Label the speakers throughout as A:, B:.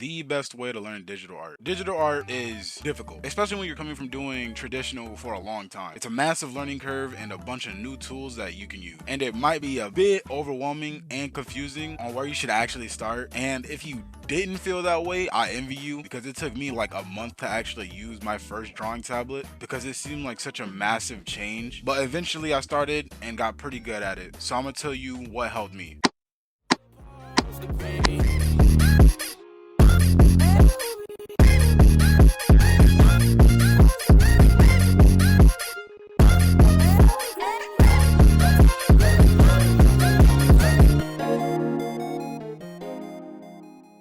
A: the best way to learn digital art. Digital art is difficult, especially when you're coming from doing traditional for a long time. It's a massive learning curve and a bunch of new tools that you can use. And it might be a bit overwhelming and confusing on where you should actually start. And if you didn't feel that way, I envy you, because it took me like a month to actually use my first drawing tablet because it seemed like such a massive change. But eventually I started and got pretty good at it. So I'm gonna tell you what helped me.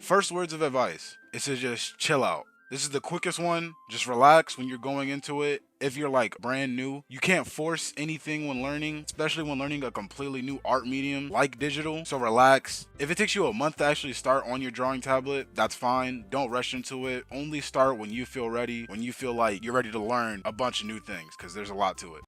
A: First words of advice is to just chill out. This is the quickest one. Just relax when you're going into it. If you're like brand new, you can't force anything when learning, especially when learning a completely new art medium like digital. So relax. If it takes you a month to actually start on your drawing tablet, that's fine. Don't rush into it. Only start when you feel ready, when you feel like you're ready to learn a bunch of new things, because there's a lot to it.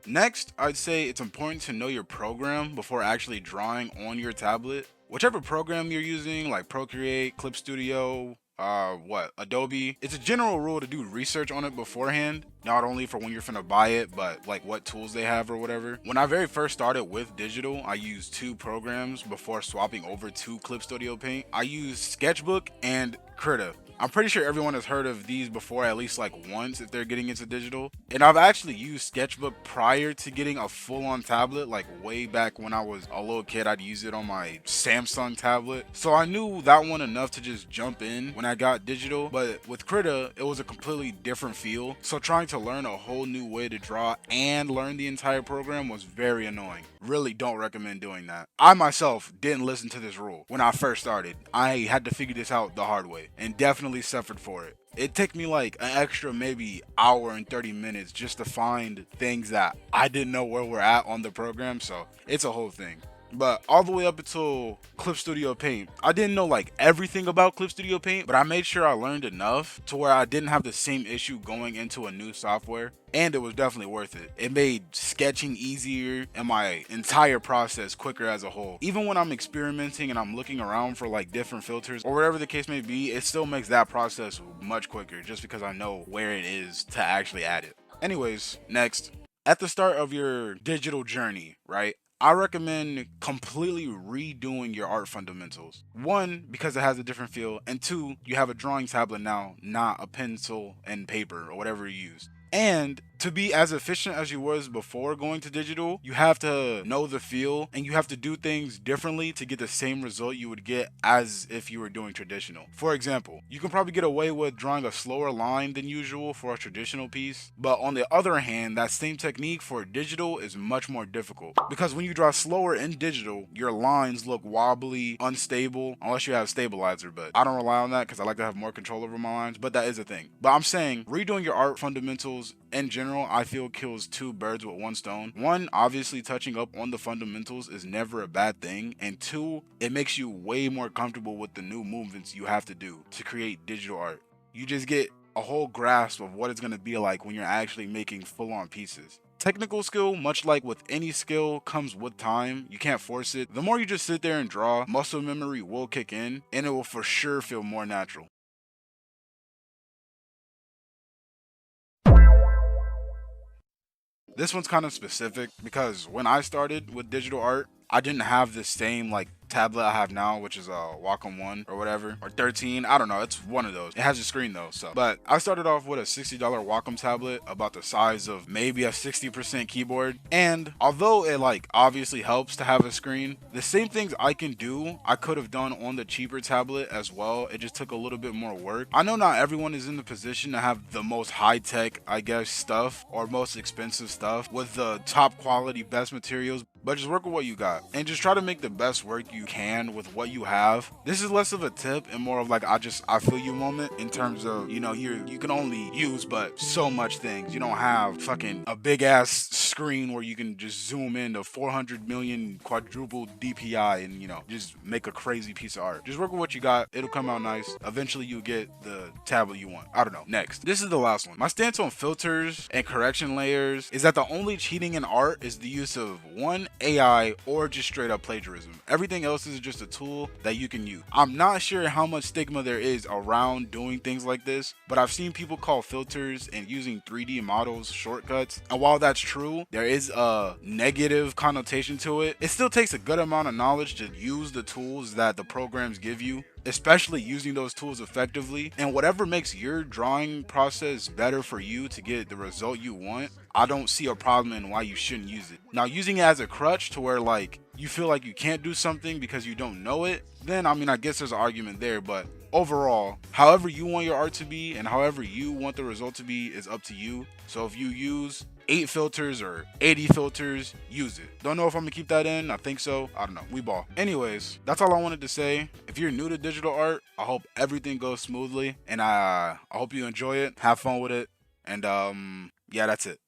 A: Next, I'd say it's important to know your program before actually drawing on your tablet. Whichever program you're using, like ProCreate, Clip Studio, Adobe, it's a general rule to do research on it beforehand, not only for when you're finna buy it, but like what tools they have or whatever. When I very first started with digital, I used two programs before swapping over to Clip Studio Paint. I used Sketchbook and Crilley. I'm pretty sure everyone has heard of these before at least like once if they're getting into digital. And I've actually used Sketchbook prior to getting a full-on tablet, like way back when I was a little kid. I'd use it on my Samsung tablet. So I knew that one enough to just jump in when I got digital. But with Crilley, it was a completely different feel. So trying to learn a whole new way to draw and learn the entire program was very annoying. Really don't recommend doing that. I myself didn't listen to this rule when I first started. I had to figure this out the hard way and definitely suffered for it. It took me like an extra maybe hour and 30 minutes just to find things that I didn't know where we're at on the program, so it's a whole thing. But all the way up until Clip Studio Paint, I didn't know like everything about Clip Studio Paint, but I made sure I learned enough to where I didn't have the same issue going into a new software, and it was definitely worth it. It made sketching easier and my entire process quicker as a whole. Even when I'm experimenting and I'm looking around for like different filters or whatever the case may be, it still makes that process much quicker just because I know where it is to actually add it. Anyways, next, at the start of your digital journey, right? I recommend completely redoing your art fundamentals. One, because it has a different feel, and two, you have a drawing tablet now, not a pencil and paper or whatever you use. And to be as efficient as you was before going to digital, you have to know the feel and you have to do things differently to get the same result you would get as if you were doing traditional. For example, you can probably get away with drawing a slower line than usual for a traditional piece, but on the other hand, that same technique for digital is much more difficult, because when you draw slower in digital, your lines look wobbly, unstable, unless you have stabilizer, but I don't rely on that because I like to have more control over my lines, but that is a thing. But I'm saying redoing your art fundamentals in general, I feel kills two birds with one stone. One, obviously touching up on the fundamentals is never a bad thing, and two, it makes you way more comfortable with the new movements you have to do to create digital art. You just get a whole grasp of what it's going to be like when you're actually making full-on pieces. Technical skill, much like with any skill, comes with time. You can't force it. The more you just sit there and draw, muscle memory will kick in, and it will for sure feel more natural. This one's kind of specific because when I started with digital art, I didn't have the same like tablet I have now, which is a Wacom 1 or whatever, or 13. I don't know. It's one of those. It has a screen though. So, but I started off with a $60 Wacom tablet about the size of maybe a 60% keyboard. And although it like obviously helps to have a screen, the same things I can do, I could have done on the cheaper tablet as well. It just took a little bit more work. I know not everyone is in the position to have the most high-tech, I guess, stuff or most expensive stuff with the top quality, best materials, but just work with what you got and just try to make the best work you can with what you have. This is less of a tip and more of like I feel you moment in terms of, you know, you can only use but so much things. You don't have fucking a big ass screen where you can just zoom in to 400 million quadruple DPI and, you know, just make a crazy piece of art. Just work with what you got. It'll come out nice. Eventually you'll get the tablet you want. I don't know. Next. This is the last one. My stance on filters and correction layers is that the only cheating in art is the use of one AI or just straight up plagiarism. Everything else is just a tool that you can use. I'm not sure how much stigma there is around doing things like this, but I've seen people call filters and using 3D models shortcuts. And while that's true, there is a negative connotation to it. It still takes a good amount of knowledge to use the tools that the programs give you, especially using those tools effectively. And whatever makes your drawing process better for you to get the result you want, I don't see a problem in why you shouldn't use it. Now, using it as a crutch to where like you feel like you can't do something because you don't know it, then I mean, I guess there's an argument there. But overall, however you want your art to be and however you want the result to be is up to you. So if you use 8 filters or 80 filters, use it. Don't know if I'm gonna keep that in. I think so. I don't know. We ball. Anyways, that's all I wanted to say. If you're new to digital art, I hope everything goes smoothly, and I hope you enjoy it. Have fun with it, and yeah, that's it.